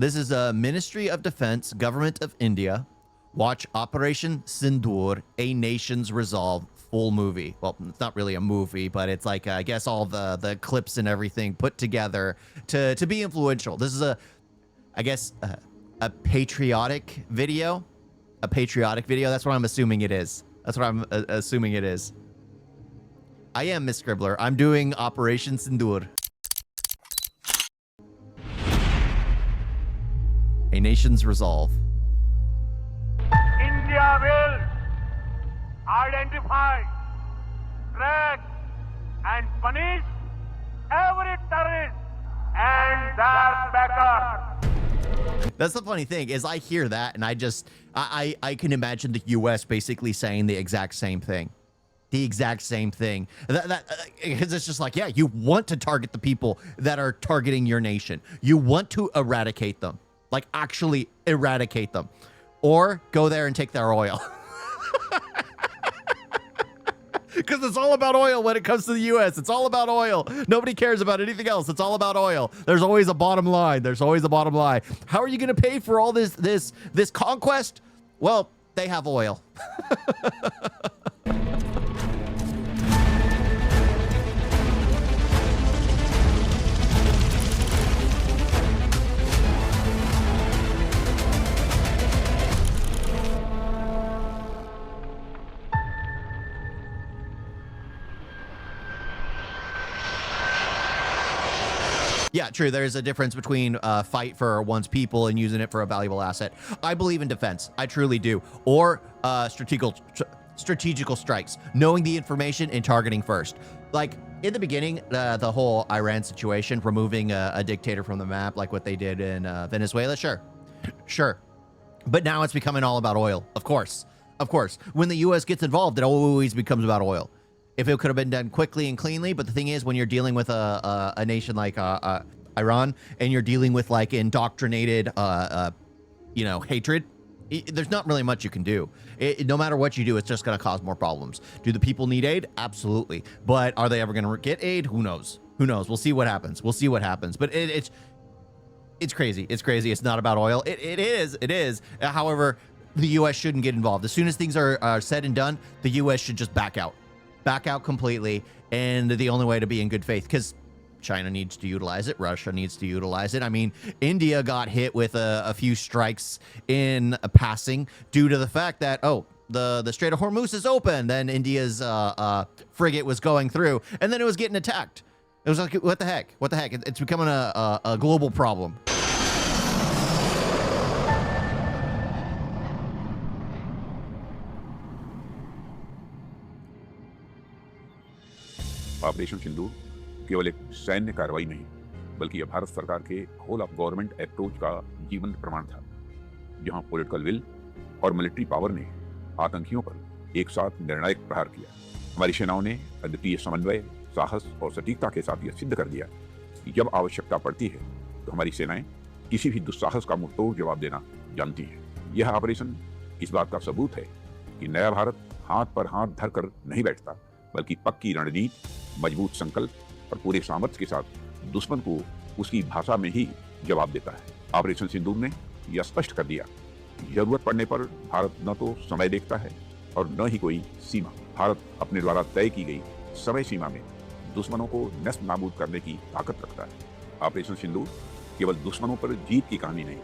This is a Ministry of Defense, Government of India. Watch Operation Sindoor, A Nation's Resolve full movie. Well, it's not really a movie, but it's like, I guess, all the clips and everything put together to be influential. This is I guess, a patriotic video. A patriotic video. That's what I'm assuming it is. That's what I'm assuming it is. I am Miss Scribbler. I'm doing Operation Sindoor. A Nation's Resolve. India will identify, track, and punish every terrorist and their backers. That's the funny thing is I hear that and I can imagine the U.S. basically saying the exact same thing. The exact same thing. Because it's just like, yeah, you want to target the people that are targeting your nation. You want to eradicate them. Like, actually eradicate them. Or go there and take their oil. Because it's all about oil when it comes to the U.S. It's all about oil. Nobody cares about anything else. It's all about oil. There's always a bottom line. There's always a bottom line. How are you going to pay for all this conquest? Well, they have oil. Yeah, true. There's a difference between fight for one's people and using it for a valuable asset. I believe in defense. I truly do. Or strategical strikes, knowing the information and targeting first. Like in the beginning, the whole Iran situation, removing a dictator from the map, like what they did in Venezuela. Sure. But now it's becoming all about oil. Of course. When the U.S. gets involved, it always becomes about oil. If it could have been done quickly and cleanly, but the thing is, when you're dealing with a nation like Iran, and you're dealing with like indoctrinated, hatred, there's not really much you can do. No matter what you do, it's just going to cause more problems. Do the people need aid? Absolutely. But are they ever going to get aid? Who knows? We'll see what happens. But it's crazy. It's not about oil. It is. However, the U.S. shouldn't get involved. As soon as things are said and done, the U.S. should just back out completely, and the only way to be in good faith, because China needs to utilize it, Russia needs to utilize it. I mean, India got hit with a few strikes in passing due to the fact that, the Strait of Hormuz is open, then India's frigate was going through, and then it was getting attacked. It was like, what the heck? It's becoming a global problem. Operation Sindoor केवल एक सैन्य कार्रवाई नहीं, बल्कि यह भारत सरकार के whole of government approach का जीवंत प्रमाण था, जहां पॉलिटिकल विल और मिलिट्री पावर ने आतंकियों पर एक साथ निर्णायक प्रहार किया। हमारी सेनाओं ने अद्वितीय समन्वय, साहस और सटीकता के साथ यह सिद्ध कर दिया कि जब आवश्यकता पड़ती है तो हमारी सेनाएं किसी भी दुस्साहस का मुंहतोड़ जवाब देना जानती हैं। यह ऑपरेशन इस बात का सबूत है कि नया भारत हाथ पर हाथ धरकर नहीं बैठता, बल्कि पक्की रणनीति, मजबूत संकल्प और पूरे सामर्थ्य के साथ दुश्मन को उसकी भाषा में ही जवाब देता है। ऑपरेशन सिंदूर ने यह स्पष्ट कर दिया कि जरूरत पड़ने पर भारत न तो समय देखता है और न ही कोई सीमा। भारत अपने द्वारा तय की गई समय सीमा में दुश्मनों को नष्ट नाबूद करने की ताकत रखता है। ऑपरेशन सिंदूर केवल दुश्मनों पर जीत की कहानी नहीं,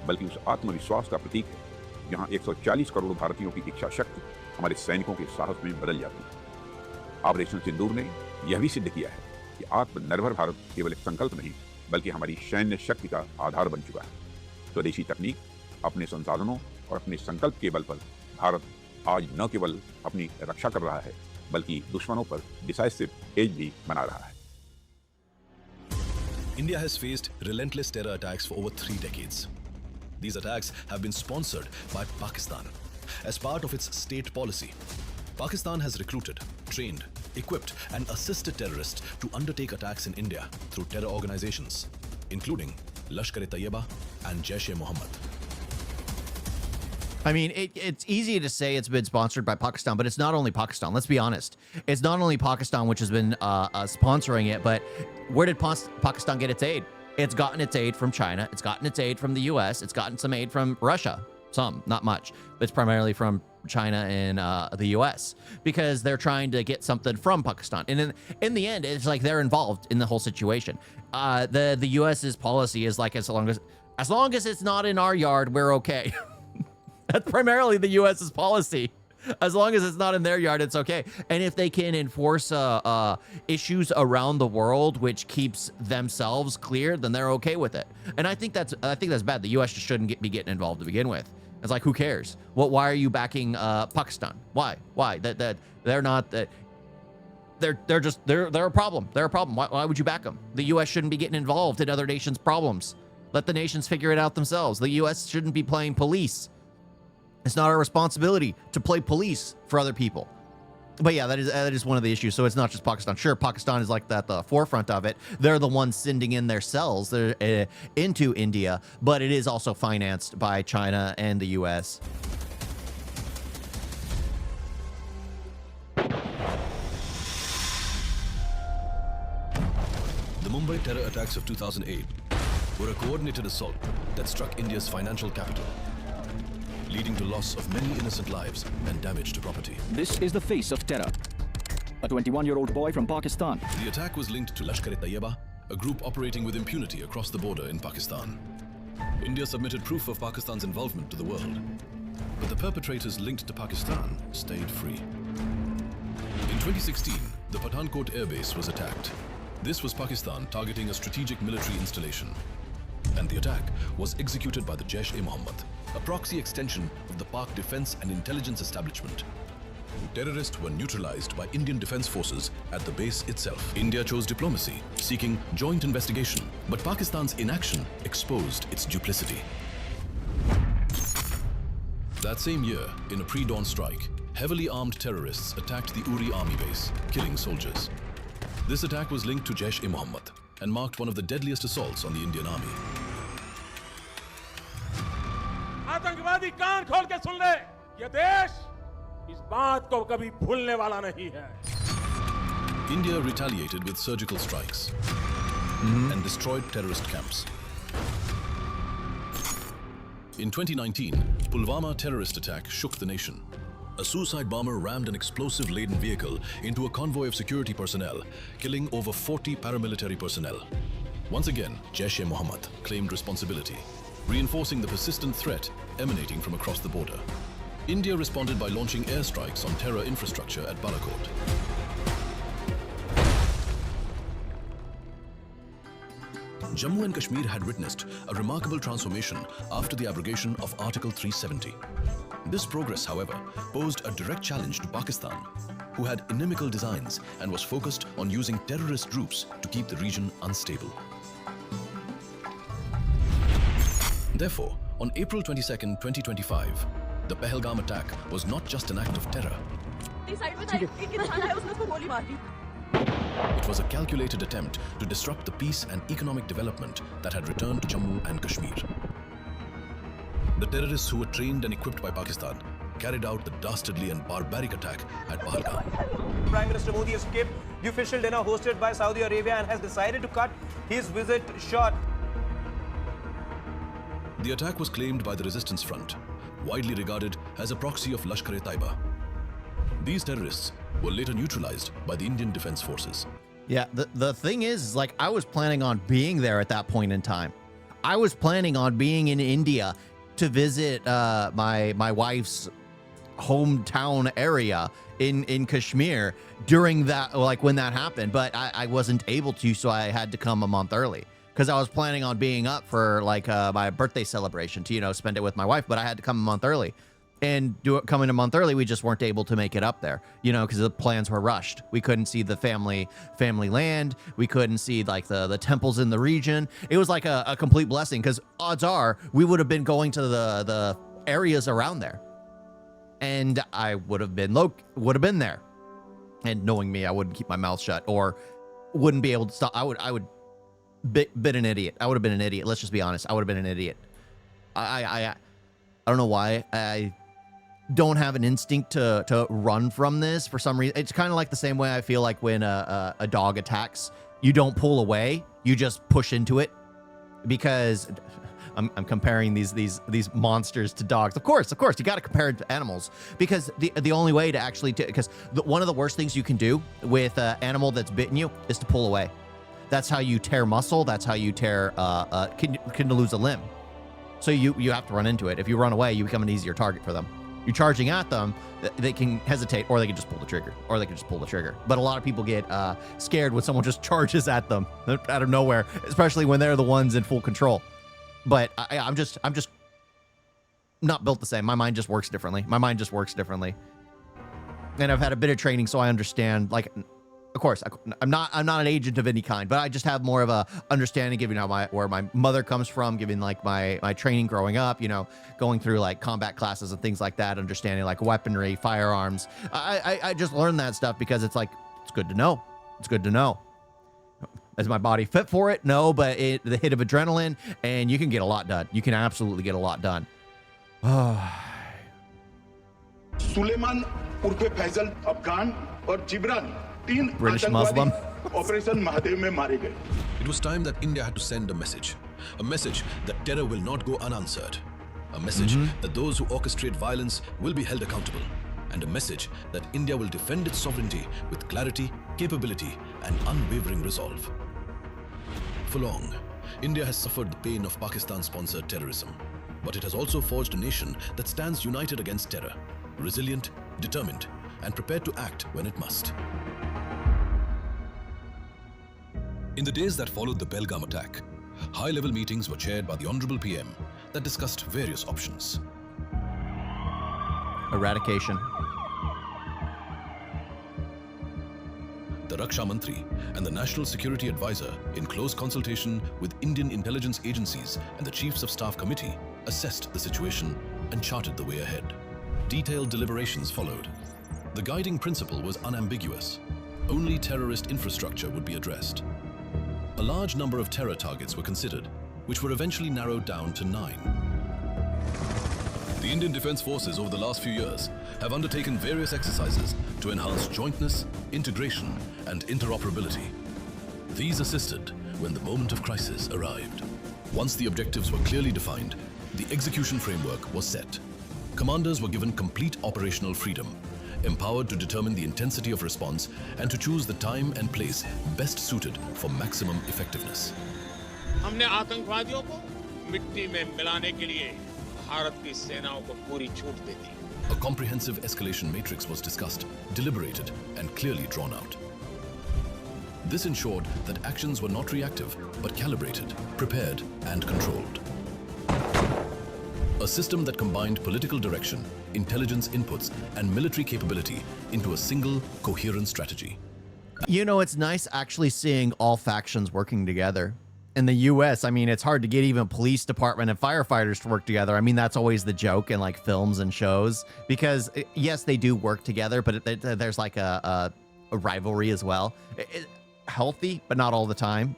बल्कि उस आत्मविश्वास का प्रतीक है जहां 140 करोड़ भारतीयों की इच्छा शक्ति हमारे सैनिकों के साहस में बदल जाती है। ऑपरेशन सिंदूर ने यह भी सिद्ध किया है कि आत्मनिर्भर भारत केवल एक संकल्प नहीं, बल्कि हमारी सैन्य शक्ति का आधार बन चुका है। स्वदेशी तकनीक, अपने संसाधनों और अपने संकल्प के बल पर भारत आज न केवल अपनी रक्षा कर रहा है, बल्कि दुश्मनों पर डिसाइसिव एज भी बना रहा है। India has faced relentless terror attacks for over 3 decades. These attacks have been sponsored by Pakistan. As part of its state policy, Pakistan has recruited, trained, equipped and assisted terrorists to undertake attacks in India through terror organizations, including Lashkar-e-Taiba and Jaish-e-Mohammed. I mean, it's easy to say it's been sponsored by Pakistan, but it's not only Pakistan. Let's be honest. It's not only Pakistan which has been sponsoring it, but where did Pakistan get its aid? It's gotten its aid from China. It's gotten its aid from the US. It's gotten some aid from Russia. Some, not much. But it's primarily from China and the US because they're trying to get something from Pakistan. And in the end, it's like they're involved in the whole situation. The US's policy is like, as long as it's not in our yard, we're okay. That's primarily the US's policy. As long as it's not in their yard, it's okay. And if they can enforce issues around the world, which keeps themselves clear, then they're okay with it. And I think that's bad. The U.S. just shouldn't be getting involved to begin with. It's like, who cares? Why are you backing Pakistan? Why? That they're not that. They're a problem. They're a problem. Why would you back them? The U.S. shouldn't be getting involved in other nations' problems. Let the nations figure it out themselves. The U.S. shouldn't be playing police. It's not our responsibility to play police for other people. But yeah, that is one of the issues. So it's not just Pakistan. Sure, Pakistan is like at the forefront of it. They're the ones sending in their cells into India, but it is also financed by China and the U.S. The Mumbai terror attacks of 2008 were a coordinated assault that struck India's financial capital, leading to loss of many innocent lives and damage to property. This is the face of terror. A 21-year-old boy from Pakistan. The attack was linked to Lashkar-e-Taiba, a group operating with impunity across the border in Pakistan. India submitted proof of Pakistan's involvement to the world, but the perpetrators linked to Pakistan stayed free. In 2016, the Pathankot airbase was attacked. This was Pakistan targeting a strategic military installation, and the attack was executed by the Jaish-e-Mohammed, a proxy extension of the Pak Defense and Intelligence Establishment. Terrorists were neutralized by Indian Defense Forces at the base itself. India chose diplomacy, seeking joint investigation, but Pakistan's inaction exposed its duplicity. That same year, in a pre-dawn strike, heavily armed terrorists attacked the Uri army base, killing soldiers. This attack was linked to Jaish-e-Mohammed and marked one of the deadliest assaults on the Indian army. आतंकवादी कान खोल के सुन ले, ये देश इस बात को कभी भूलने वाला नहीं है. India retaliated with surgical strikes and destroyed terrorist camps. In 2019, Pulwama terrorist attack shook the nation. A suicide bomber rammed an explosive-laden vehicle into a convoy of security personnel, killing over 40 paramilitary personnel. Once again, Jaish-e-Mohammed claimed responsibility, reinforcing the persistent threat emanating from across the border. India responded by launching airstrikes on terror infrastructure at Balakot. Jammu and Kashmir had witnessed a remarkable transformation after the abrogation of Article 370. This progress, however, posed a direct challenge to Pakistan, who had inimical designs and was focused on using terrorist groups to keep the region unstable. Therefore, on April 22, 2025, the Pahalgam attack was not just an act of terror. It was a calculated attempt to disrupt the peace and economic development that had returned to Jammu and Kashmir. The terrorists, who were trained and equipped by Pakistan, carried out the dastardly and barbaric attack at Pahalgam. Prime Minister Modi escaped the official dinner hosted by Saudi Arabia and has decided to cut his visit short. The attack was claimed by the Resistance Front, widely regarded as a proxy of Lashkar-e-Taiba. These terrorists were later neutralized by the Indian Defense Forces. Yeah, the thing is, like, I was planning on being there at that point in time. I was planning on being in India to visit my wife's hometown area in Kashmir during that, like, when that happened, but I wasn't able to, so I had to come a month early because I was planning on being up for like my birthday celebration to, you know, spend it with my wife, but I had to come a month early. And coming a month early, we just weren't able to make it up there, you know, because the plans were rushed. We couldn't see the family land. We couldn't see like the temples in the region. It was like a complete blessing because odds are we would have been going to the areas around there, and I would have been there. And knowing me, I wouldn't keep my mouth shut or wouldn't be able to stop. I would been an idiot. I would have been an idiot. Let's just be honest. I would have been an idiot. I don't know why. I don't have an instinct to run from this for some reason. It's kind of like the same way I feel like when a dog attacks, you don't pull away, you just push into it. because I'm comparing these monsters to dogs. Of course, you got to compare it to animals, because the only way to actually, because one of the worst things you can do with an animal that's bitten you is to pull away. That's how you tear muscle. That's how you tear, can lose a limb. So you have to run into it. If you run away, you become an easier target for them. You're charging at them, they can hesitate, or they can just pull the trigger. But a lot of people get scared when someone just charges at them out of nowhere, especially when they're the ones in full control. But I'm just not built the same. My mind just works differently. And I've had a bit of training, so I understand. Like, of course, I'm not an agent of any kind, but I just have more of a understanding, given where my mother comes from, given like my training growing up, going through like combat classes and things like that, understanding like weaponry, firearms. I just learned that stuff because it's like, it's good to know. Is my body fit for it? No, but the hit of adrenaline, and you can get a lot done. You can absolutely get a lot done. Suleman उर्फे Faizal Afghan और जिब्रान तीन British Muslim. Operation Mahadev में मारे गए. It was time that India had to send a message that terror will not go unanswered, a message that those who orchestrate violence will be held accountable, and a message that India will defend its sovereignty with clarity, capability, and unwavering resolve. For long, India has suffered the pain of Pakistan-sponsored terrorism, but it has also forged a nation that stands united against terror, resilient, determined, and prepared to act when it must. In the days that followed the Belgaum attack, high-level meetings were chaired by the Honorable PM that discussed various options. Eradication. The Raksha Mantri and the National Security Advisor, in close consultation with Indian intelligence agencies and the Chiefs of Staff Committee, assessed the situation and charted the way ahead. Detailed deliberations followed. The guiding principle was unambiguous. Only terrorist infrastructure would be addressed. A large number of terror targets were considered, which were eventually narrowed down to 9. The Indian Defence Forces over the last few years have undertaken various exercises to enhance jointness, integration, and interoperability. These assisted when the moment of crisis arrived. Once the objectives were clearly defined, the execution framework was set. Commanders were given complete operational freedom, empowered to determine the intensity of response and to choose the time and place best suited for maximum effectiveness. हमने आतंकवादियों को मिट्टी में मिलाने के लिए भारत की सेनाओं को पूरी छूट दे दी. A comprehensive escalation matrix was discussed, deliberated, and clearly drawn out. This ensured that actions were not reactive, but calibrated, prepared, and controlled. A system that combined political direction, intelligence inputs, and military capability into a single, coherent strategy. It's nice actually seeing all factions working together. In the U.S., I mean, it's hard to get even police department and firefighters to work together. I mean, that's always the joke in like films and shows, because yes, they do work together, but there's like a rivalry as well. Healthy, but not all the time.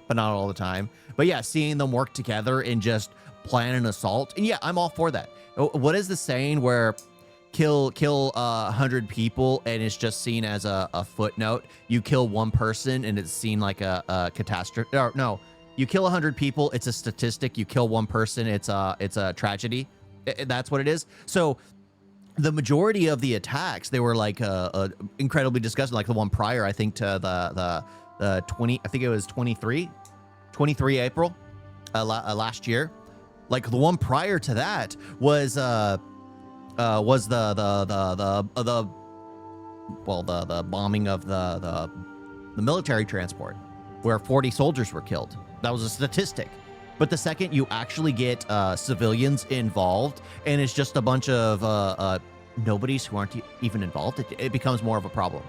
But yeah, seeing them work together and just plan an assault, and yeah, I'm all for that. What is the saying where kill 100 people and it's just seen as a footnote? You kill one person and it's seen like a catastrophe. Or, no. You kill 100 people, it's a statistic. You kill one person, it's a tragedy. That's what it is. So the majority of the attacks, they were like incredibly disgusting. Like the one prior, I think, to the 20, I think it was 23 April last year. Like the one prior to that was the bombing of the military transport, where 40 soldiers were killed. That was a statistic. But the second you actually get civilians involved, and it's just a bunch of nobodies who aren't even involved, it becomes more of a problem.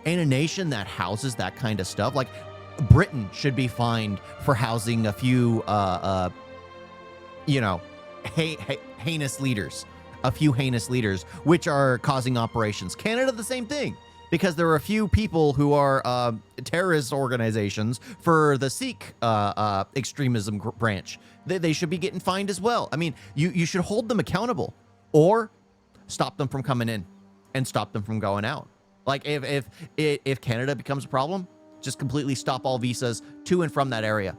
And a nation that houses that kind of stuff, like Britain should be fined for housing a few, heinous leaders, which are causing operations. Canada, the same thing. Because there are a few people who are terrorist organizations for the Sikh extremism branch. They should be getting fined as well. I mean, you should hold them accountable, or stop them from coming in and stop them from going out. Like if Canada becomes a problem, just completely stop all visas to and from that area.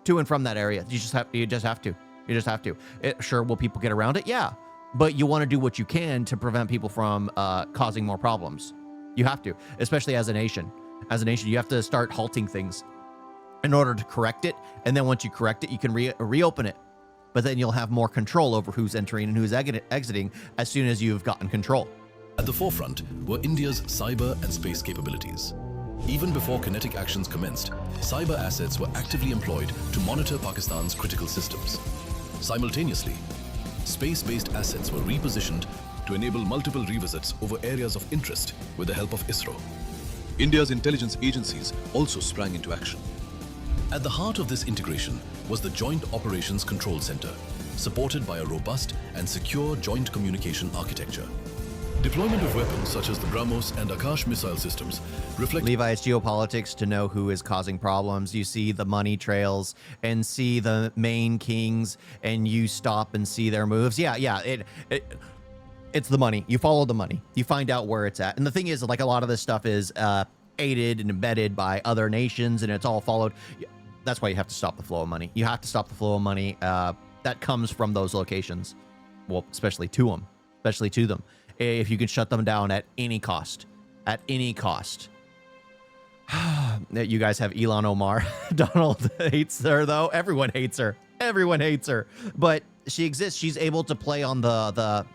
to and from that area. You just have to. Sure, will people get around it? Yeah. But you want to do what you can to prevent people from causing more problems. You have to, especially as a nation. As a nation, you have to start halting things in order to correct it. And then once you correct it, you can reopen it. But then you'll have more control over who's entering and who's exiting as soon as you've gotten control. At the forefront were India's cyber and space capabilities. Even before kinetic actions commenced, cyber assets were actively employed to monitor Pakistan's critical systems. Simultaneously, space-based assets were repositioned to enable multiple revisits over areas of interest with the help of ISRO. India's intelligence agencies also sprang into action. At the heart of this integration was the Joint Operations Control Center, supported by a robust and secure joint communication architecture. Deployment of weapons such as the BrahMos and Akash missile systems reflect Levi, it's geopolitics to know who is causing problems. You see the money trails and see the main kings, and you stop and see their moves. Yeah, it's the money. You follow the money. You find out where it's at. And the thing is, like, a lot of this stuff is aided and embedded by other nations, and it's all followed. That's why you have to stop the flow of money. You have to stop the flow of money that comes from those locations. Well, especially to them. If you can shut them down at any cost. You guys have Elon Omar. Donald hates her, though. Everyone hates her. But she exists. She's able to play on the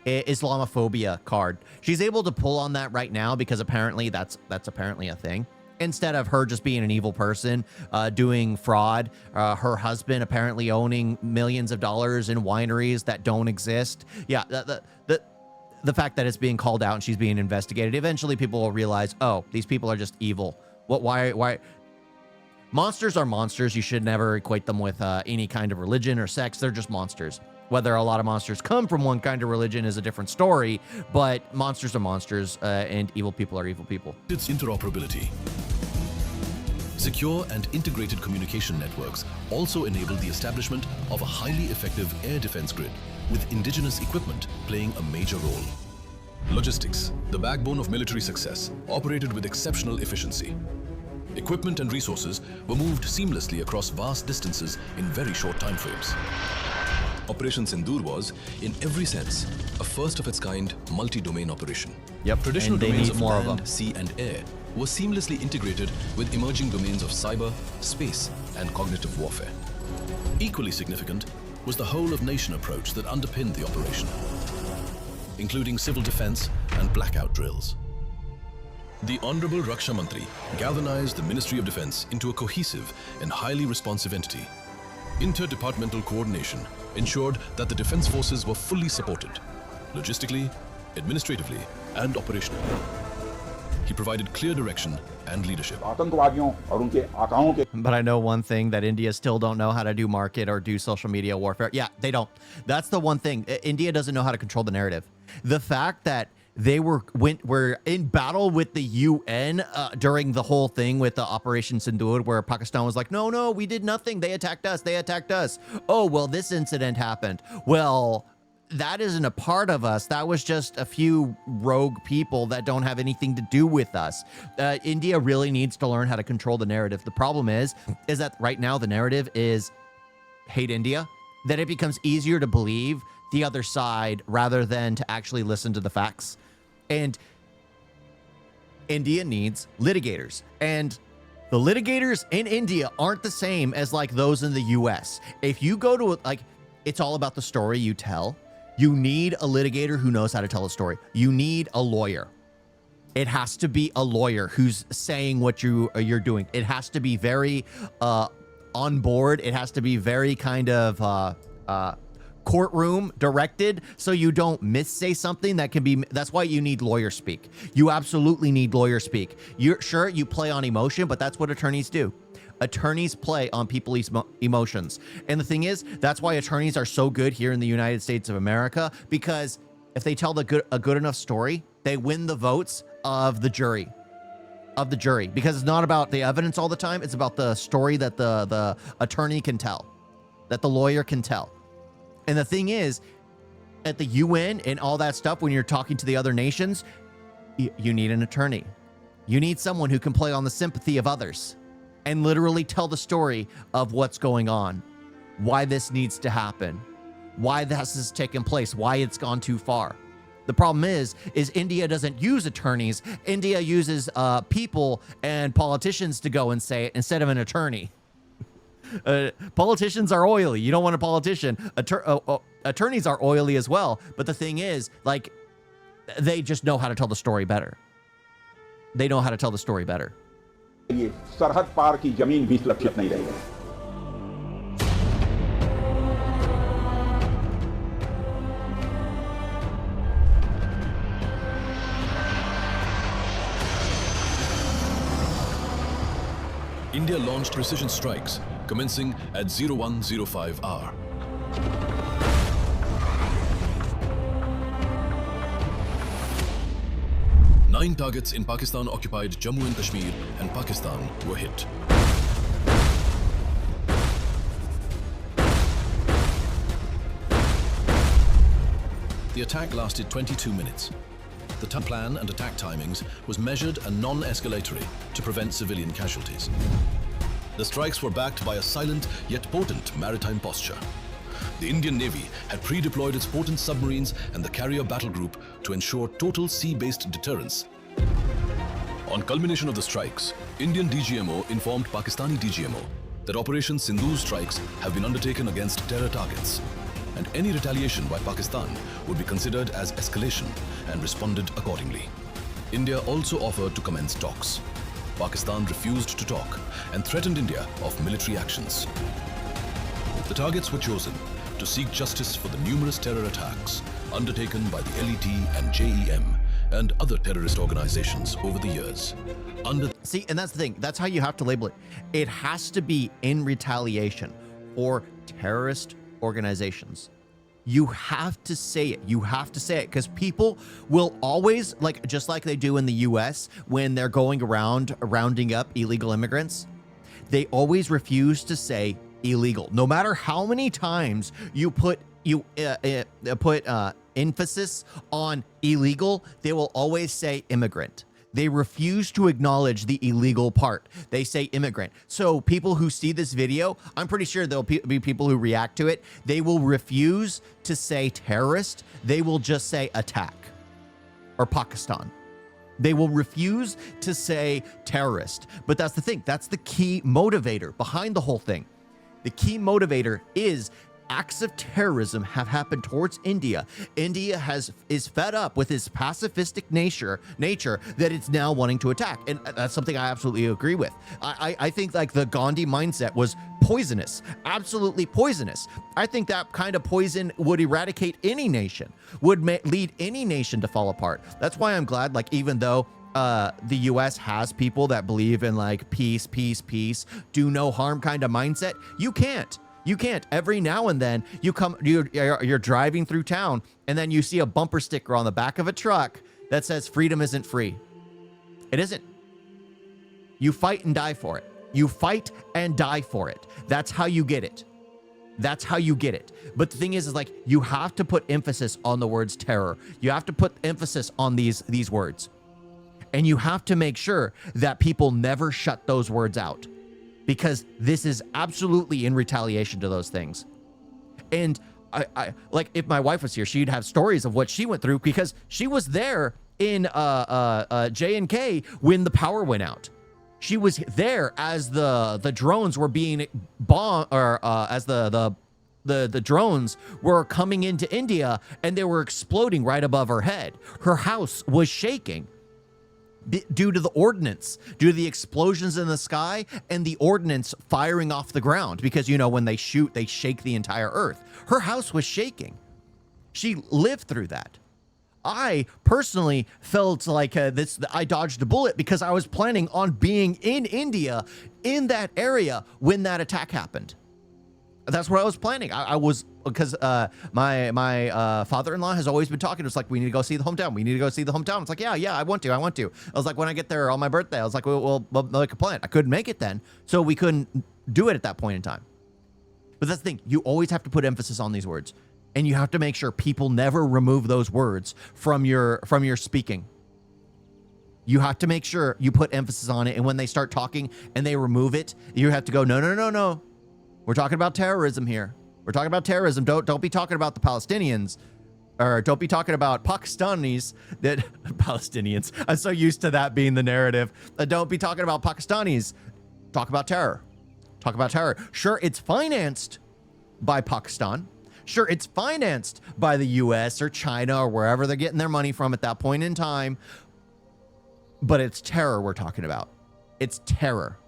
Islamophobia card. She's able to pull on that right now because apparently that's apparently a thing. Instead of her just being an evil person, doing fraud, her husband apparently owning millions of dollars in wineries that don't exist. Yeah, the fact that it's being called out and she's being investigated, eventually people will realize, oh, these people are just evil. Why? Monsters are monsters. You should never equate them with any kind of religion or sex. They're just monsters. Whether a lot of monsters come from one kind of religion is a different story, but monsters are monsters, and evil people are evil people. Its interoperability. Secure and integrated communication networks also enable the establishment of a highly effective air defense grid, with indigenous equipment playing a major role. Logistics, the backbone of military success, operated with exceptional efficiency. Equipment and resources were moved seamlessly across vast distances in very short timeframes. Operation Sindoor was, in every sense, a first-of-its-kind multi-domain operation. Yep, Traditional and they domains need of more of land, them. sea, and air were seamlessly integrated with emerging domains of cyber, space, and cognitive warfare. Equally significant was the whole-of-nation approach that underpinned the operation, including civil defense and blackout drills. The Honorable Raksha Mantri galvanized the Ministry of Defense into a cohesive and highly responsive entity. Interdepartmental coordination ensured that the defense forces were fully supported, logistically, administratively, and operationally. He provided clear direction and leadership. आतंकवादियों और उनके आकाओं के But I know one thing, that India still don't know how to do market or do social media warfare. Yeah, they don't. That's the one thing. India doesn't know how to control the narrative. The fact that they were in battle with the UN during the whole thing with the Operation Sindoor, where Pakistan was like, no, we did nothing. They attacked us. Oh, well, this incident happened. Well, that isn't a part of us. That was just a few rogue people that don't have anything to do with us. India really needs to learn how to control the narrative. The problem is that right now the narrative is hate India, that it becomes easier to believe the other side rather than to actually listen to the facts. And India needs litigators. And the litigators in India aren't the same as like those in the US. If you go to it's all about the story you tell. You need a litigator who knows how to tell a story. You need a lawyer. It has to be a lawyer who's saying what you're doing. It has to be very on board. It has to be very kind of courtroom directed, so you don't missay something that can be. That's why you need lawyer speak. You absolutely need lawyer speak. You play on emotion, but that's what attorneys do. Attorneys play on people's emotions. And the thing is, that's why attorneys are so good here in the United States of America, because if they tell a good enough story, they win the votes of the jury. Because it's not about the evidence all the time. It's about the story that the attorney can tell, that the lawyer can tell. And the thing is, at the UN and all that stuff, when you're talking to the other nations, you need an attorney. You need someone who can play on the sympathy of others. and literally tell the story of what's going on, why this needs to happen, why this has taken place, why it's gone too far. The problem is India doesn't use attorneys. India uses people and politicians to go and say it instead of an attorney. Politicians are oily. You don't want a politician. Attorneys are oily as well. But the thing is, like, they just know how to tell the story better. They know how to tell the story better. ये सरहद पार की जमीन भी सुरक्षित नहीं रहेगी। India launched precision strikes, commencing at 0105 hour. Nine targets in Pakistan-occupied Jammu and Kashmir and Pakistan were hit. The attack lasted 22 minutes. The plan and attack timings was measured and non-escalatory to prevent civilian casualties. The strikes were backed by a silent yet potent maritime posture. The Indian Navy had pre-deployed its potent submarines and the carrier battle group to ensure total sea-based deterrence. On culmination of the strikes, Indian DGMO informed Pakistani DGMO that Operation Sindoor strikes have been undertaken against terror targets, and any retaliation by Pakistan would be considered as escalation and responded accordingly. India also offered to commence talks. Pakistan refused to talk and threatened India of military actions. The targets were chosen to seek justice for the numerous terror attacks undertaken by the LET and JEM and other terrorist organizations over the years. See, and that's the thing. That's how you have to label it. It has to be in retaliation for terrorist organizations. You have to say it. You have to say it because people will always, like, just like they do in the US when they're going around rounding up illegal immigrants, they always refuse to say illegal. No matter how many times you put emphasis on illegal, they will always say immigrant. They refuse to acknowledge the illegal part. They say immigrant. So people who see this video, I'm pretty sure there'll be people who react to it. They will refuse to say terrorist. They will just say attack or Pakistan. They will refuse to say terrorist. But that's the thing. That's the key motivator behind the whole thing. The key motivator is acts of terrorism have happened towards India. India is fed up with its pacifistic nature that it's now wanting to attack. And that's something I absolutely agree with. I think like the Gandhi mindset was poisonous, absolutely poisonous. I think that kind of poison would eradicate any nation, would lead any nation to fall apart. That's why I'm glad, like, even though the US has people that believe in like peace, do no harm kind of mindset, you can't. Every now and then you're driving through town and then you see a bumper sticker on the back of a truck that says freedom isn't free. It isn't. You fight and die for it. You fight and die for it. That's how you get it. That's how you get it. But the thing is like you have to put emphasis on the words terror. You have to put emphasis on these words. And you have to make sure that people never shut those words out, because this is absolutely in retaliation to those things. And I like, if my wife was here, she'd have stories of what she went through because she was there in J&K when the power went out. She was there as the drones were being bombed, or as the drones were coming into India and they were exploding right above her head. Her house was shaking due to the ordnance, due to the explosions in the sky and the ordnance firing off the ground, because, you know, when they shoot, they shake the entire earth. Her house was shaking. She lived through that. I personally felt like I dodged a bullet because I was planning on being in India, in that area when that attack happened. That's what I was planning. I was, because my father-in-law has always been talking to us like, we need to go see the hometown. We need to go see the hometown. It's like, yeah, I want to. I was like, when I get there on my birthday, I was like, we'll make a plan. I couldn't make it then, so we couldn't do it at that point in time. But that's the thing. You always have to put emphasis on these words, and you have to make sure people never remove those words from your speaking. You have to make sure you put emphasis on it. And when they start talking and they remove it, you have to go, no, no, no, no. We're talking about terrorism here. We're talking about terrorism. Don't be talking about the Palestinians, or don't be talking about Pakistanis. That Palestinians. I'm so used to that being the narrative. Don't be talking about Pakistanis. Talk about terror. Talk about terror. Sure, it's financed by Pakistan. Sure, it's financed by the US or China or wherever they're getting their money from at that point in time. But it's terror we're talking about. It's terror.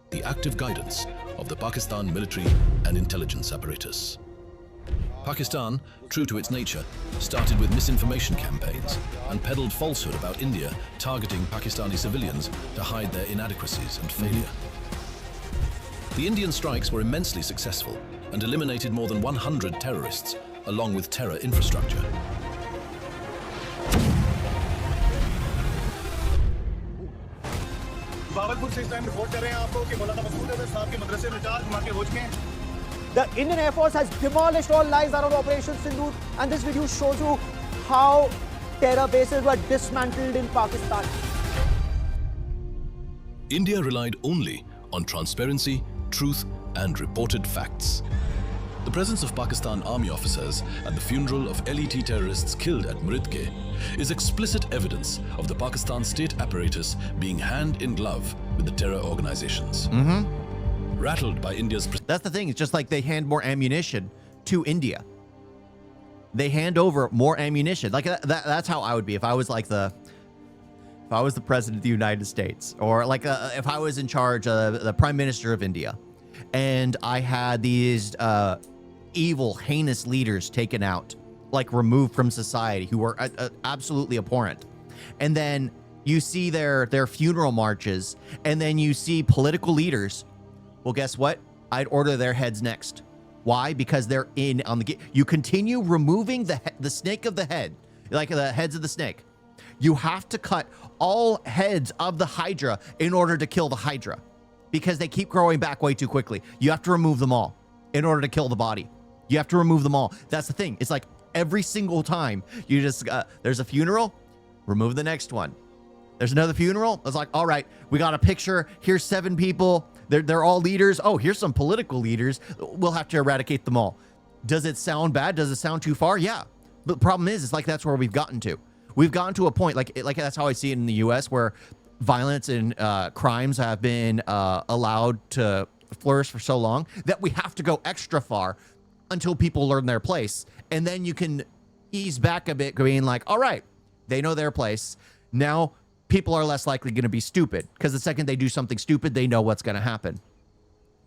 The active guidance of the Pakistan military and intelligence apparatus. Pakistan, true to its nature, started with misinformation campaigns and peddled falsehood about India targeting Pakistani civilians to hide their inadequacies and failure. The Indian strikes were immensely successful and eliminated more than 100 terrorists, along with terror infrastructure. The Indian Air Force has demolished all lies around Operation Sindoor, and this video shows you how terror bases were dismantled in Pakistan. India relied only on transparency, truth, and reported facts. The presence of Pakistan army officers at the funeral of LET terrorists killed at Muridke is explicit evidence of the Pakistan state apparatus being hand in glove with the terror organizations. Rattled by India's... That's the thing. It's just like they hand more ammunition to India. They hand over more ammunition. Like that's how I would be if I was like if I was the president of the United States, or like if I was in charge of the prime minister of India, and I had these evil, heinous leaders taken out, like removed from society, who were absolutely abhorrent. And then you see their funeral marches, and then you see political leaders. Well, guess what? I'd order their heads next. Why? Because they're in on the... You continue removing the snake of the head, like the heads of the snake. You have to cut all heads of the Hydra in order to kill the Hydra, because they keep growing back way too quickly. You have to remove them all in order to kill the body. You have to remove them all. That's the thing. It's like every single time you just... there's a funeral, remove the next one. There's another funeral. It's like, all right, we got a picture. Here's 7 people. They're all leaders. Oh, here's some political leaders. We'll have to eradicate them all. Does it sound bad? Does it sound too far? Yeah. But the problem is, it's like that's where we've gotten to. We've gotten to a point, like that's how I see it in the U.S., where violence and crimes have been allowed to flourish for so long that we have to go extra far until people learn their place. And then you can ease back a bit, being like, all right, they know their place. Now people are less likely going to be stupid, because the second they do something stupid, they know what's going to happen.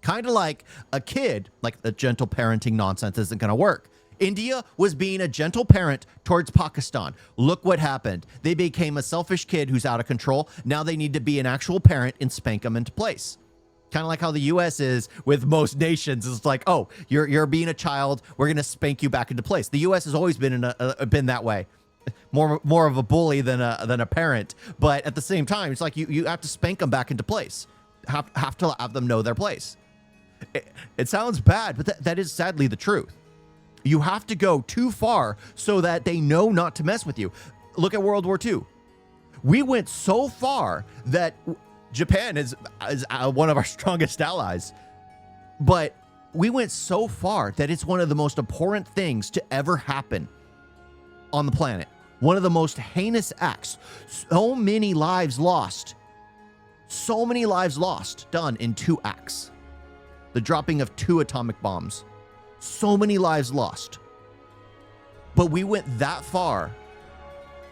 Kind of like a kid, like the gentle parenting nonsense isn't going to work. India was being a gentle parent towards Pakistan. Look what happened. They became a selfish kid who's out of control. Now they need to be an actual parent and spank them into place. Kind of like how the U.S. is with most nations. It's like, oh, you're being a child. We're going to spank you back into place. The U.S. has always been been that way. More of a bully than a parent, but at the same time, it's like you have to spank them back into place. Have to have them know their place. It sounds bad, but that is sadly the truth. You have to go too far so that they know not to mess with you. Look at World War II. We went so far that Japan is one of our strongest allies, but we went so far that it's one of the most abhorrent things to ever happen on the planet. One of the most heinous acts. So many lives lost. So many lives lost, done in 2 acts. The dropping of 2 atomic bombs. So many lives lost. But we went that far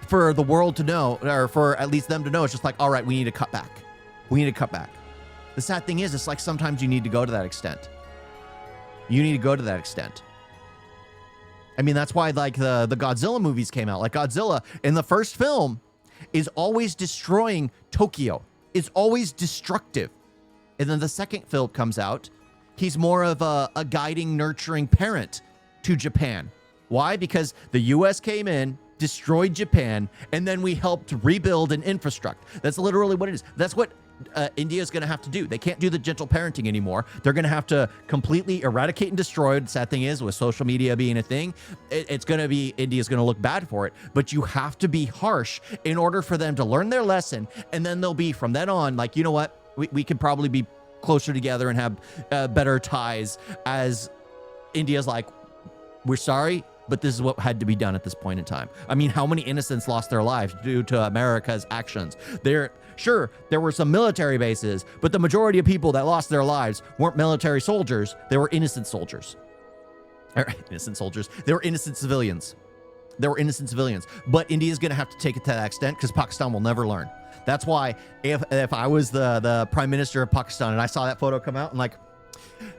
for the world to know, or for at least them to know. It's just like, all right, we need to cut back. We need to cut back. The sad thing is, it's like sometimes you need to go to that extent. You need to go to that extent. I mean, that's why like the Godzilla movies came out. Like Godzilla in the first film is always destroying Tokyo, is always destructive. And then the second film comes out, he's more of a guiding, nurturing parent to Japan. Why? Because the US came in, destroyed Japan, and then we helped rebuild an infrastructure. That's literally what it is. That's what India's going to have to do. They can't do the gentle parenting anymore. They're going to have to completely eradicate and destroy. The sad thing is, with social media being a thing, it's going to be, India's going to look bad for it. But you have to be harsh in order for them to learn their lesson. And then they'll be, from then on, like, you know what? We could probably be closer together and have better ties, as India's like, we're sorry, but this is what had to be done at this point in time. I mean, how many innocents lost their lives due to America's actions? Sure, there were some military bases, but the majority of people that lost their lives weren't military soldiers. They were innocent soldiers. Innocent soldiers. They were innocent civilians. But India's going to have to take it to that extent, because Pakistan will never learn. That's why if I was the prime minister of Pakistan and I saw that photo come out, and like,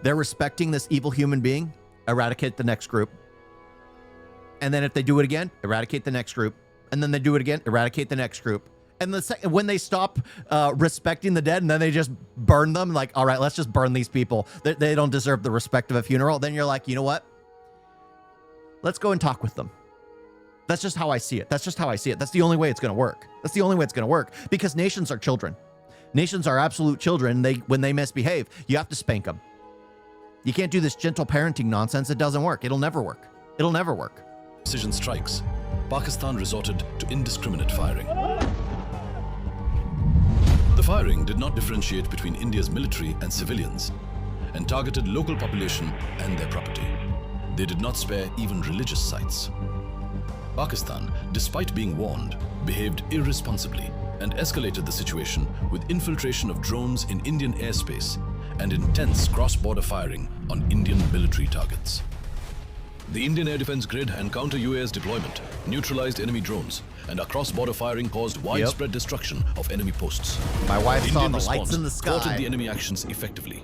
they're respecting this evil human being, eradicate the next group. And then if they do it again, eradicate the next group. And then they do it again, eradicate the next group. And when they stop respecting the dead, and then they just burn them, like, all right, let's just burn these people. They don't deserve the respect of a funeral. Then you're like, you know what? Let's go and talk with them. That's just how I see it. That's the only way it's going to work. Because nations are children. Nations are absolute children. When they misbehave, you have to spank them. You can't do this gentle parenting nonsense. It doesn't work. It'll never work. Precision strikes, Pakistan resorted to indiscriminate firing. The firing did not differentiate between India's military and civilians, and targeted local population and their property. They did not spare even religious sites. Pakistan, despite being warned, behaved irresponsibly and escalated the situation with infiltration of drones in Indian airspace and intense cross-border firing on Indian military targets. The Indian air defense grid and counter-UAS deployment neutralized enemy drones, and a cross-border firing caused widespread destruction of enemy posts. My wife saw Indian the lights in the sky. thwarted the enemy actions effectively.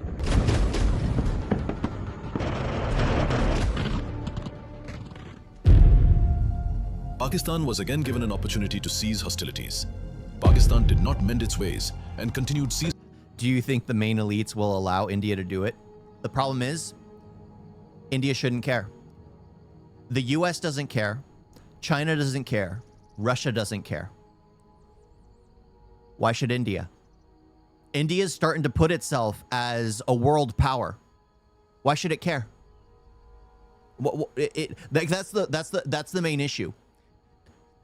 Pakistan was again given an opportunity to cease hostilities. Pakistan did not mend its ways and continued seizing. Do you think the main elites will allow India to do it? The problem is, India shouldn't care. The US doesn't care. China doesn't care. Russia doesn't care. Why should India? India is starting to put itself as a world power. Why should it care? That's the main issue.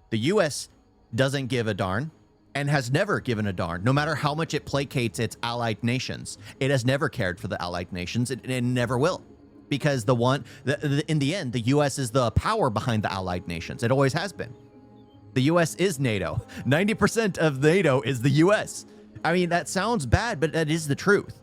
The US doesn't give a darn, and has never given a darn, no matter how much it placates its allied nations. It has never cared for the allied nations, and never will. Because in the end, the US is the power behind the allied nations. It always has been. The US is NATO. 90% of NATO is the US. I mean, that sounds bad, but that is the truth.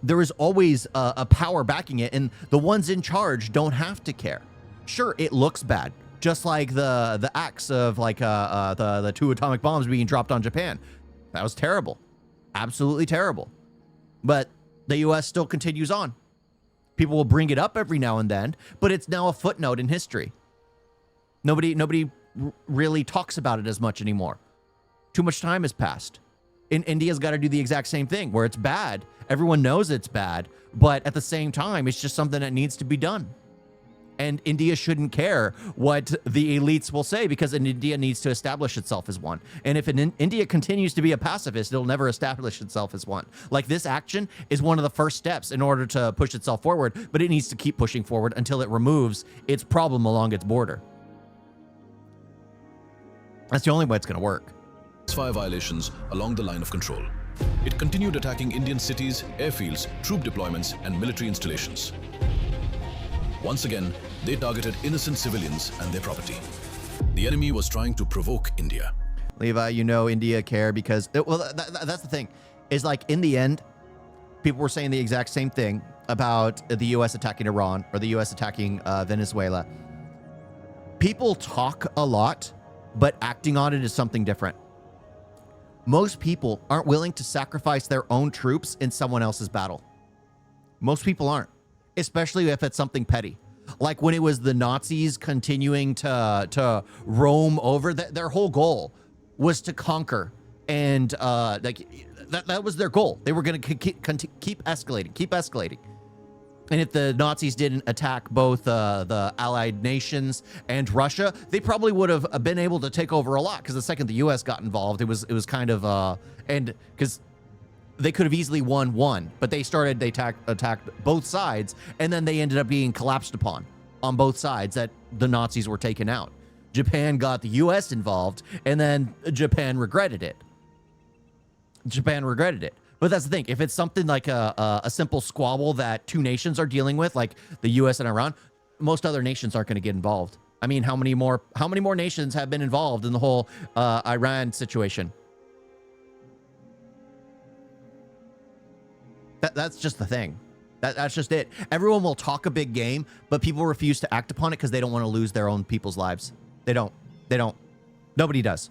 There is always a power backing it, and the ones in charge don't have to care. Sure, it looks bad. Just like the acts of like the 2 atomic bombs being dropped on Japan. That was terrible. Absolutely terrible. But the US still continues on. People will bring it up every now and then, but it's now a footnote in history. Nobody really talks about it as much anymore. Too much time has passed. India's got to do the exact same thing, where it's bad. Everyone knows it's bad, but at the same time, it's just something that needs to be done. And India shouldn't care what the elites will say, because India needs to establish itself as one. And if India continues to be a pacifist, it'll never establish itself as one. Like, this action is one of the first steps in order to push itself forward, but it needs to keep pushing forward until it removes its problem along its border. That's the only way it's going to work. Fire violations along the line of control. It continued attacking Indian cities, airfields, troop deployments, and military installations. Once again, they targeted innocent civilians and their property. The enemy was trying to provoke India. Levi, you know India care because, well, that's the thing, is like, in the end, people were saying the exact same thing about the US attacking Iran or the US attacking Venezuela. People talk a lot, but acting on it is something different. Most people aren't willing to sacrifice their own troops in someone else's battle. Most people aren't. Especially if it's something petty. Like when it was the Nazis continuing to roam over, their whole goal was to conquer. And that was their goal. They were going to keep escalating. And if the Nazis didn't attack both the allied nations and Russia, they probably would have been able to take over a lot. Because the second the US got involved, it was kind of, and because they could have easily won one, but they attacked both sides, and then they ended up being collapsed upon on both sides, that the Nazis were taken out. Japan got the US involved, and then Japan regretted it. But that's the thing. If it's something like a simple squabble that two nations are dealing with, like the US and Iran, most other nations aren't going to get involved. I mean, how many more nations have been involved in the whole Iran situation? That's just the thing. That's just it. Everyone will talk a big game, but people refuse to act upon it because they don't want to lose their own people's lives. They don't. Nobody does.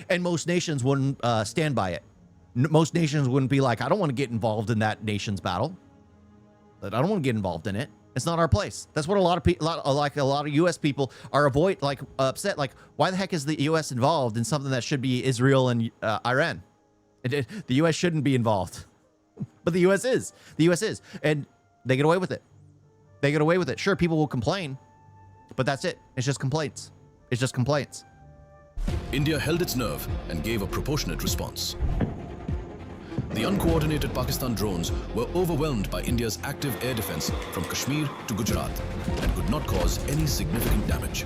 And most nations wouldn't stand by it. Most nations wouldn't be like, I don't want to get involved in that nation's battle. I don't want to get involved in it. It's not our place. That's what a lot of people, like a lot of U.S. people, are upset. Like, why the heck is the U.S. involved in something that should be Israel and Iran? The U.S. shouldn't be involved, but the U.S. is. And they get away with it. Sure, people will complain, but that's it. It's just complaints. India held its nerve and gave a proportionate response. The uncoordinated Pakistan drones were overwhelmed by India's active air defense from Kashmir to Gujarat and could not cause any significant damage.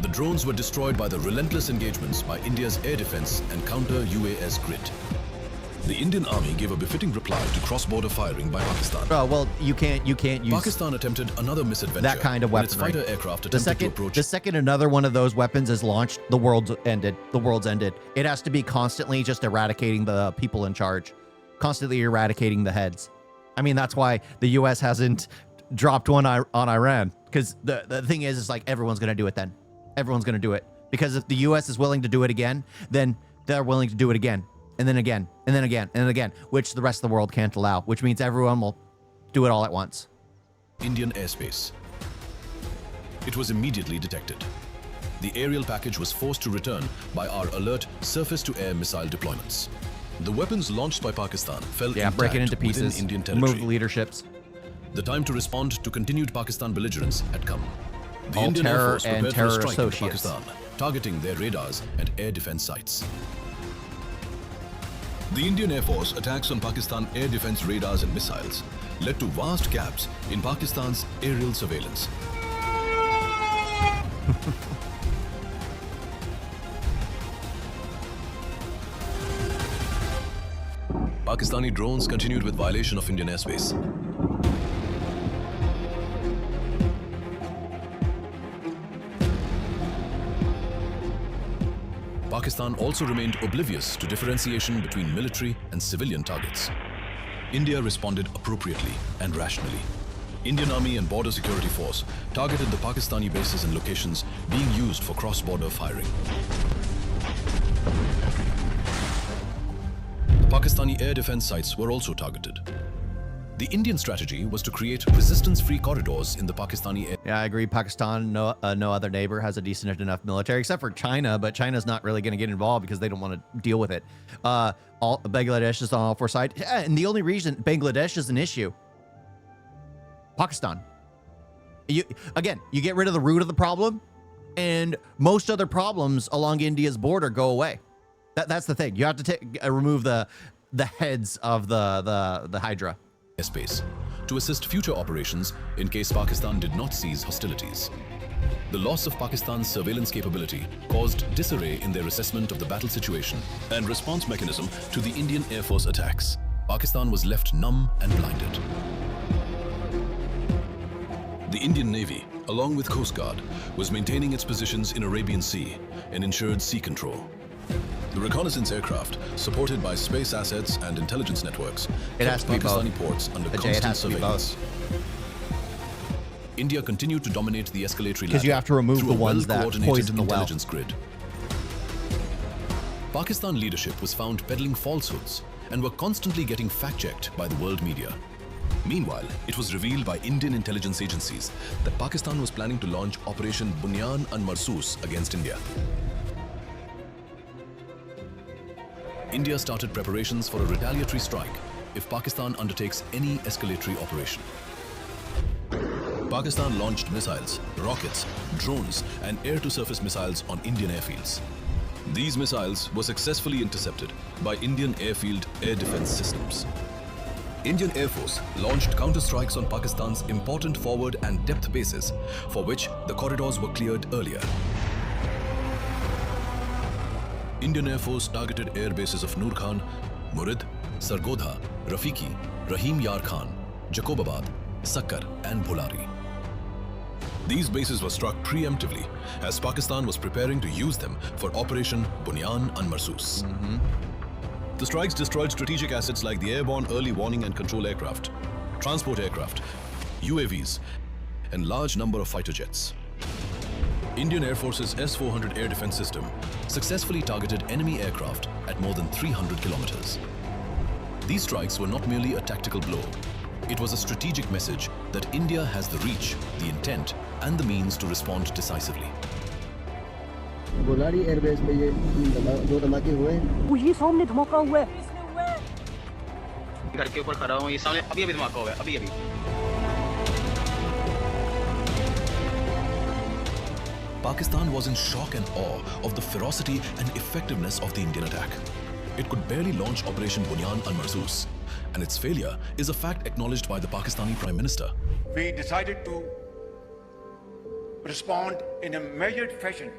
The drones were destroyed by the relentless engagements by India's air defense and counter-UAS grid. The Indian Army gave a befitting reply to cross-border firing by Pakistan. Oh, well, you can't use Pakistan attempted another misadventure. That kind of when its weaponry. fighter aircraft attempted to approach. The second another one of those weapons is launched, the world's ended. It has to be constantly just eradicating the people in charge, constantly eradicating the heads. I mean, that's why the U.S. hasn't dropped one on Iran, because the thing is like everyone's going to do it then. Everyone's going to do it. Because if the U.S. is willing to do it again, then they're willing to do it again. And then again, and then again, and then again, which the rest of the world can't allow, which means everyone will do it all at once. Indian airspace. It was immediately detected. The aerial package was forced to return by our alert surface-to-air missile deployments. The weapons launched by Pakistan fell intact break it into pieces, within Indian territory. remove leaderships. The time to respond to continued Pakistan belligerence had come. The All Indian terror Air Force and prepared terror for a strike into associates. Pakistan, targeting their radars and air defense sites. The Indian Air Force attacks on Pakistan air defense radars and missiles led to vast gaps in Pakistan's aerial surveillance. Pakistani drones continued with violation of Indian airspace. Pakistan also remained oblivious to differentiation between military and civilian targets. India responded appropriately and rationally. Indian Army and Border Security Force targeted the Pakistani bases and locations being used for cross-border firing. The Pakistani air defense sites were also targeted. The Indian strategy was to create resistance-free corridors in the Pakistani air. Yeah, I agree. Pakistan, no other neighbor has a decent enough military, except for China, but China's not really going to get involved because they don't want to deal with it. Bangladesh is on all four sides. Yeah, and the only reason Bangladesh is an issue, Pakistan. You get rid of the root of the problem, and most other problems along India's border go away. That's the thing. You have to remove the heads of the Hydra. Airspace to assist future operations in case Pakistan did not cease hostilities. The loss of Pakistan's surveillance capability caused disarray in their assessment of the battle situation and response mechanism to the Indian Air Force attacks. Pakistan was left numb and blinded. The Indian Navy, along with Coast Guard, was maintaining its positions in Arabian Sea and ensured sea control. The reconnaissance aircraft, supported by space assets and intelligence networks, kept Pakistani ports under constant surveillance. India continued to dominate the escalatory ladder because you have to remove the ones that poison the well. Intelligence grid. Pakistan leadership was found peddling falsehoods and were constantly getting fact-checked by the world media. Meanwhile, it was revealed by Indian intelligence agencies that Pakistan was planning to launch Operation Bunyan and Marsoos against India. India started preparations for a retaliatory strike if Pakistan undertakes any escalatory operation. Pakistan launched missiles, rockets, drones, and air-to-surface missiles on Indian airfields. These missiles were successfully intercepted by Indian airfield air defense systems. Indian Air Force launched counter-strikes on Pakistan's important forward and depth bases, for which the corridors were cleared earlier. Indian Air Force targeted air bases of Noor Khan, Murid, Sargodha, Rafiki, Rahim Yar Khan, Jacobabad, Sakkar and Bhulari. These bases were struck preemptively as Pakistan was preparing to use them for Operation Bunyan and Marsus. The strikes destroyed strategic assets like the airborne early warning and control aircraft, transport aircraft, UAVs, and large number of fighter jets. Indian Air Force's S-400 air defense system successfully targeted enemy aircraft at more than 300 kilometers. These strikes were not merely a tactical blow. It was a strategic message that India has the reach, the intent, and the means to respond decisively. Bholari airbase पे ये दो धमाके हुए हैं। वो ये सामने धमाका हुआ है। घर के ऊपर खड़ा हूँ, ये सामने अभी धमाका हुआ है, अभी। Pakistan was in shock and awe of the ferocity and effectiveness of the Indian attack. It could barely launch Operation Bunyan and Marsus, and its failure is a fact acknowledged by the Pakistani Prime Minister. We decided to respond in a measured fashion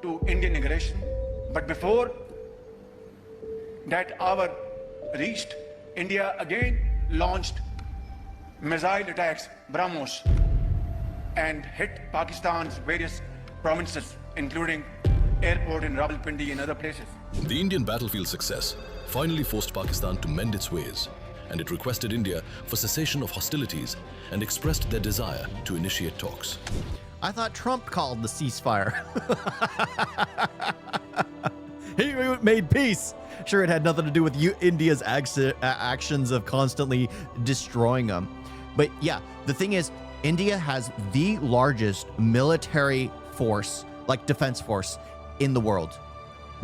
to Indian aggression, but before that hour reached, India again launched missile attacks, BrahMos, and hit Pakistan's various provinces, including airport in Rawalpindi and other places. The Indian battlefield success finally forced Pakistan to mend its ways, and it requested India for cessation of hostilities and expressed their desire to initiate talks. I thought Trump called the ceasefire. He made peace. Sure, it had nothing to do with India's actions of constantly destroying them. But yeah, the thing is, India has the largest military force, like defense force, in the world.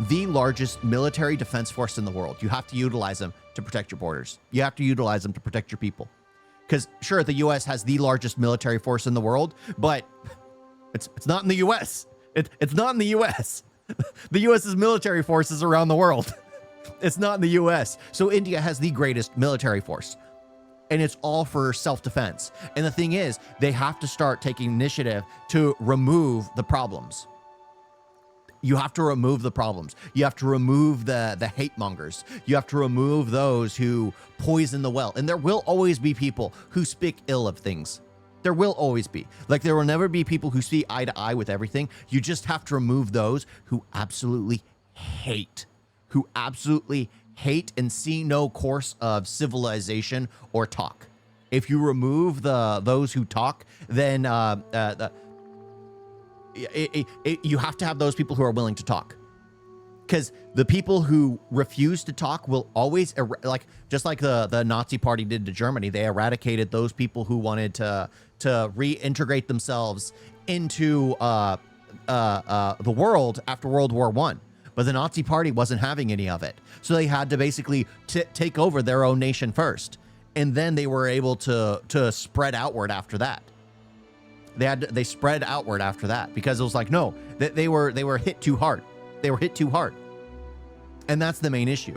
The largest military defense force in the world. You have to utilize them to protect your borders. You have to utilize them to protect your people. Because sure, the U.S. has the largest military force in the world, but it's not in the U.S. It's not in the U.S. The U.S.'s military force is around the world. It's not in the U.S. So India has the greatest military force. And it's all for self-defense. And the thing is, they have to start taking initiative to remove the problems. You have to remove the problems. You have to remove the hate mongers. You have to remove those who poison the well. And there will always be people who speak ill of things. There will always be. Like, there will never be people who see eye to eye with everything. You just have to remove those who absolutely hate. Who absolutely hate and see no course of civilization or talk. If you remove those who talk, then you have to have those people who are willing to talk. Because the people who refuse to talk will always, just like the Nazi Party did to Germany, they eradicated those people who wanted to reintegrate themselves into the world after World War I. But the Nazi Party wasn't having any of it. So they had to basically take over their own nation first. And then they were able to spread outward after that. They spread outward after that because it was like, no, they were hit too hard. They were hit too hard. And that's the main issue.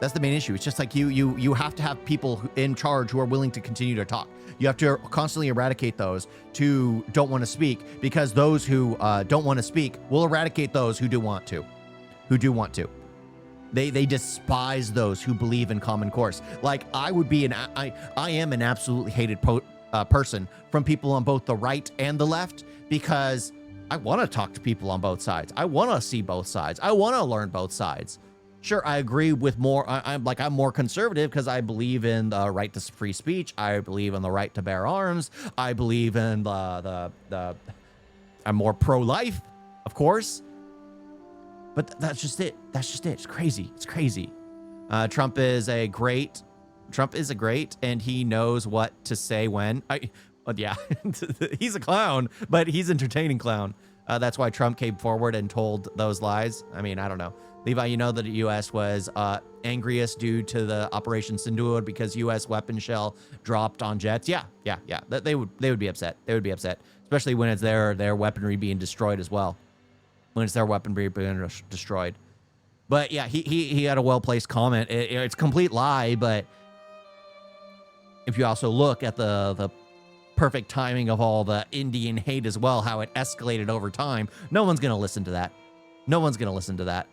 That's the main issue. It's just like you have to have people in charge who are willing to continue to talk. You have to constantly eradicate those who don't want to speak, because those who don't want to speak will eradicate those who do want to. They despise those who believe in common course. Like, I am an absolutely hated person from people on both the right and the left, because I want to talk to people on both sides. I want to see both sides. I want to learn both sides. Sure, I agree with more. I'm more conservative because I believe in the right to free speech. I believe in the right to bear arms. I believe in I'm more pro-life, of course. But that's just it. It's crazy. Trump is a great, and he knows what to say when. Yeah, he's a clown, but he's entertaining clown. That's why Trump came forward and told those lies. I mean, I don't know. Levi, you know that the U.S. was angriest due to the Operation Sindoor because U.S. weapon shell dropped on jets. Yeah. They would be upset. They would be upset, especially when it's their weaponry being destroyed as well. when it's their weaponry being destroyed. But yeah, he had a well-placed comment. It's a complete lie, but if you also look at the perfect timing of all the Indian hate as well, how it escalated over time, no one's going to listen to that. No one's going to listen to that.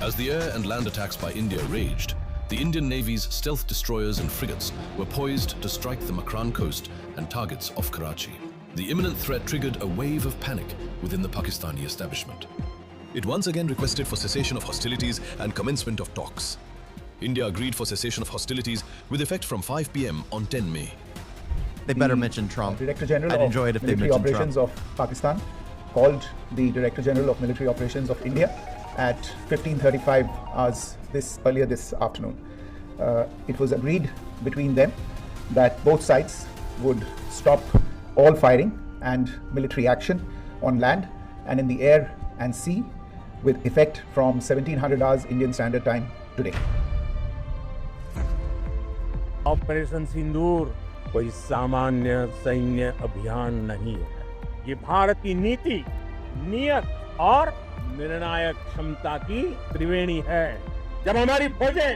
As the air and land attacks by India raged, the Indian Navy's stealth destroyers and frigates were poised to strike the Makran coast and targets off Karachi. The imminent threat triggered a wave of panic within the Pakistani establishment. It once again requested for cessation of hostilities and commencement of talks. India agreed for cessation of hostilities with effect from 5 p.m. on 10 May. They better mention Trump. Director General I'd enjoy it if they Military mentioned Operations Trump. of Pakistan called the Director General of Military Operations of India at 15:35 hours earlier this afternoon. It was agreed between them that both sides would stop all firing and military action on land and in the air and sea with effect from 1700 hours Indian Standard Time today. Operation Sindoor कोई सामान्य सैन्य अभियान नहीं है। ये भारत की नीति, नियत और निर्णायक क्षमता की त्रिवेणी है। जब हमारी फौजें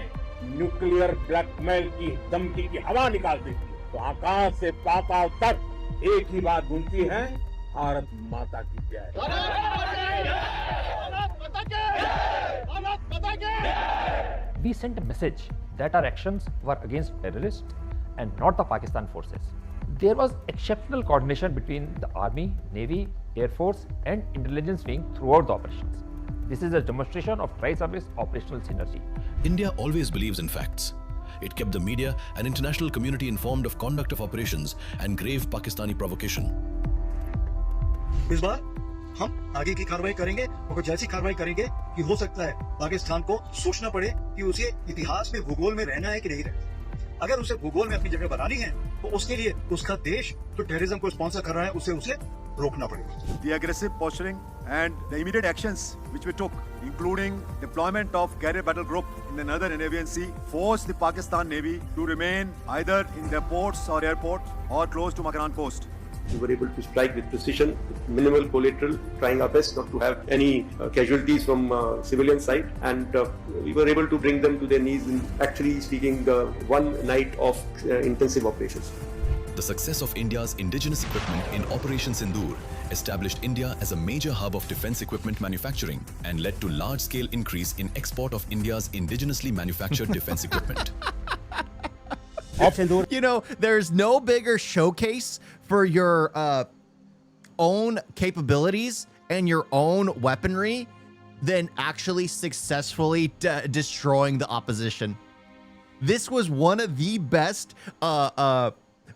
न्यूक्लियर ब्लैकमेल की धमकी की हवा निकालती थी, तो आकाश से पाताल तक एक ही बात गूंजती है, भारत माता की जय। We sent a message that our actions were against terrorists and not the Pakistan forces. There was exceptional coordination between the Army, Navy, Air Force and intelligence wing throughout the operations. This is a demonstration of tri-service operational synergy. India always believes in facts. It kept the media and international community informed of conduct of operations and grave Pakistani provocation. इस बार हम आगे की कार्रवाई करेंगे और जैसी कार्रवाई करेंगे कि हो सकता है पाकिस्तान को सोचना पड़े कि उसे इतिहास में भूगोल में रहना है कि नहीं रहना। अगर उसे भूगोल में अपनी जगह बनानी है तो उसके लिए उसका देश जो टेररिज्म को स्पॉन्सर कर रहा है उसे रोकना पड़ेगा। The aggressive posturing and the immediate actions which we took, including deployment of carrier battle group in the northern Arabian Sea, forced the Pakistan Navy to remain either in their ports or airports or close to Makran coast. We were able to strike with precision, with minimal collateral, trying our best not to have any casualties from civilian side, and we were able to bring them to their knees in actually speaking one night of intensive operations. The success of India's indigenous equipment in Operation Sindoor established India as a major hub of defense equipment manufacturing and led to large-scale increase in export of India's indigenously manufactured defense equipment. You know, there's no bigger showcase for your own capabilities and your own weaponry than actually successfully destroying the opposition. This was one of the best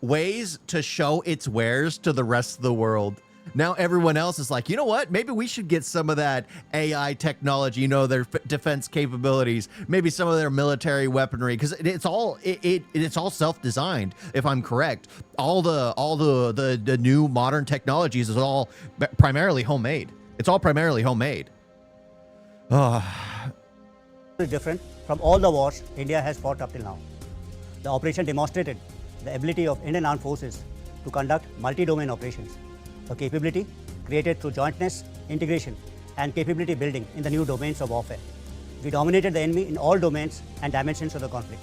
ways to show its wares to the rest of the world. Now everyone else is like, you know what? Maybe we should get some of that AI technology, you know, their defense capabilities, maybe some of their military weaponry, because it's all it's all self-designed, if I'm correct. All the new modern technologies is all primarily homemade. It's all primarily homemade. Different from all the wars India has fought up till now. The operation demonstrated the ability of Indian armed forces to conduct multi-domain operations, a capability created through jointness, integration, and capability building in the new domains of warfare. We dominated the enemy in all domains and dimensions of the conflict.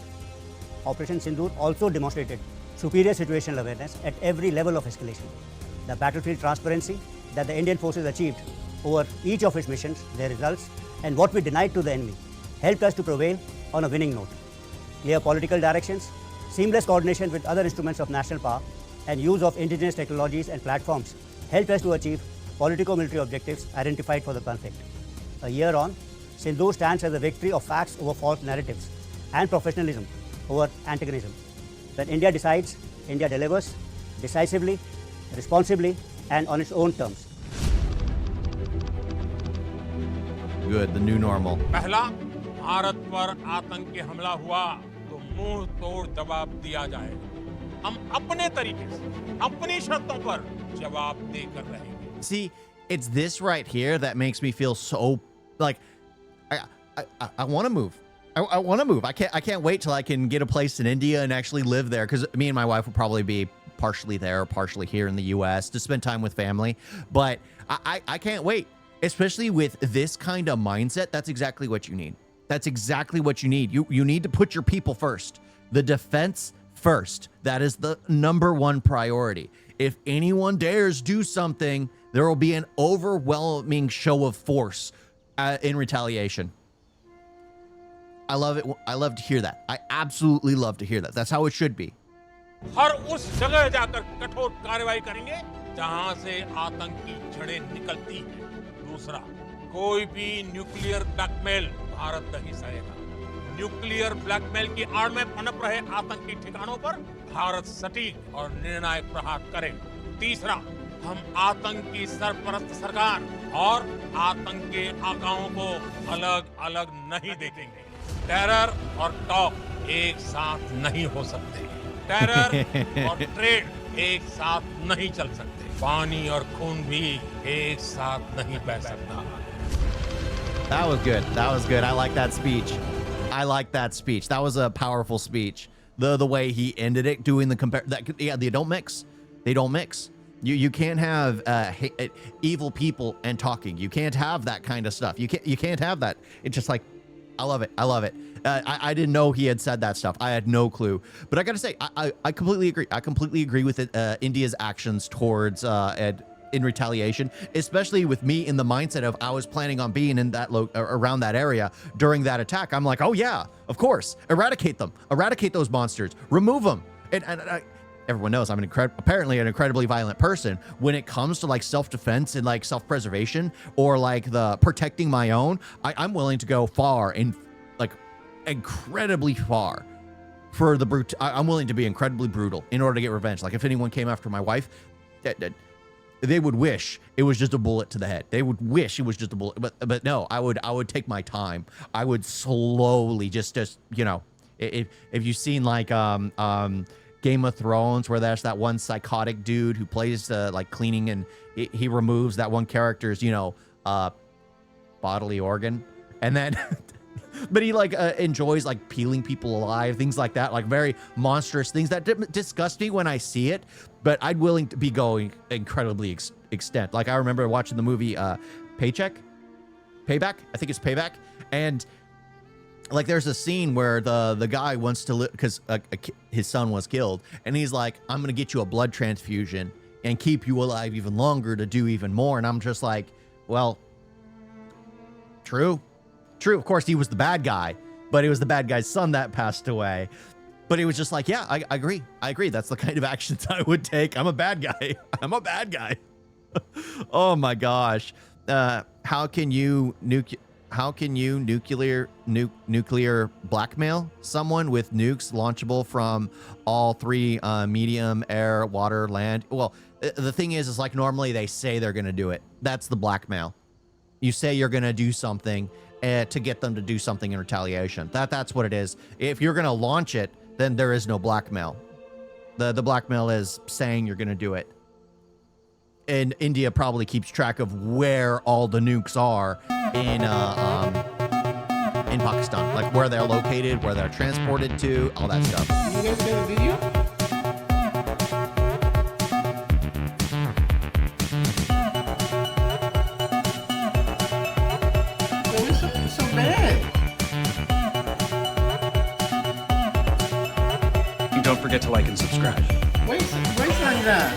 Operation Sindoor also demonstrated superior situational awareness at every level of escalation. The battlefield transparency that the Indian forces achieved over each of its missions, their results, and what we denied to the enemy helped us to prevail on a winning note. Clear political directions, seamless coordination with other instruments of national power, and use of indigenous technologies and platforms helped us to achieve politico-military objectives identified for the conflict. A year on, Sindoor stands as a victory of facts over false narratives and professionalism over antagonism. When India decides, India delivers decisively, responsibly, and on its own terms. Good, the new normal. पहला, भारत पर आतंकी हमला हुआ तो मुंह तोड़ जवाब दिया जाए। हम अपने तरीके से, अपनी शर्तों पर जवाब देकर रहेंगे। See, it's this right here that makes me feel so like I want to move. I want to move. I can't wait till I can get a place in India and actually live there, because me and my wife will probably be partially there, partially here in the U.S. to spend time with family. But I can't wait. especially with this kind of mindset, that's exactly what you need. That's exactly what you need. You need to put your people first. The defense first. That is the #1 priority. If anyone dares do something, there will be an overwhelming show of force in retaliation. I love it. I love to hear that. I absolutely love to hear that. That's how it should be. हर उस जगह जाकर कठोर कार्रवाई करेंगे जहां से आतंक की जड़ें निकलती हैं। दूसरा, कोई भी न्यूक्लियर ब्लैकमेल भारत नहीं सहेगा। न्यूक्लियर ब्लैकमेल की आड़ में पनप रहे आतंकी ठिकानों पर भारत सटीक और निर्णायक प्रहार करेगा। तीसरा, हम आतंक की सरपरस्त सरकार और आतंक के आकाओं को अलग-अलग नहीं देखेंगे। टेरर और टॉक एक साथ नहीं हो सकते। टेरर और ट्रेड एक साथ नहीं चल सकते। पानी और खून भी एक साथ नहीं बह सकता। That was good. That was good. I like that speech. I like that speech. That was a powerful speech. The way he ended it, doing the they don't mix. They don't mix. You can't have evil people and talking. You can't have that kind of stuff. You can't have that. It's just like, I love it. I love it. I didn't know he had said that stuff. I had no clue. But I got to say, I completely agree. I completely agree with it, India's actions towards in retaliation, especially with me in the mindset of I was planning on being in that around that area during that attack. I'm like, oh yeah, of course, eradicate them, eradicate those monsters, remove them. And everyone knows I'm apparently an incredibly violent person. When it comes to like self-defense and like self-preservation or like the protecting my own, I'm willing to go far and like incredibly far for the brute. I'm willing to be incredibly brutal in order to get revenge. Like if anyone came after my wife, they would wish it was just a bullet to the head. They would wish it was just a bullet, but no, I would take my time. I would slowly just you know, if you've seen like Game of Thrones, where there's that one psychotic dude who plays like cleaning, and he removes that one character's, you know, bodily organ, and then but he like enjoys like peeling people alive, things like that, like very monstrous things that disgust me when I see it. But I'd willing to be going incredibly extent. Like I remember watching the movie Payback. I think it's Payback, and like there's a scene where the guy wants to live because his son was killed, and he's like, I'm gonna get you a blood transfusion and keep you alive even longer to do even more. And I'm just like, well, true. Of course he was the bad guy, but it was the bad guy's son that passed away. But it was just like, yeah, I agree. That's the kind of actions I would take. I'm a bad guy. Oh my gosh. How can you nuclear blackmail someone with nukes launchable from all three medium, air, water, land? Well, the thing is like normally they say they're going to do it. That's the blackmail. You say you're going to do something to get them to do something in retaliation. That's what it is. If you're going to launch it, then there is no blackmail. The blackmail is saying you're going to do it. And India probably keeps track of where all the nukes are in Pakistan, like where they're located, where they're transported to, all that stuff. You guys got a video? So bad. And don't forget to like and subscribe. Wait, Sandra.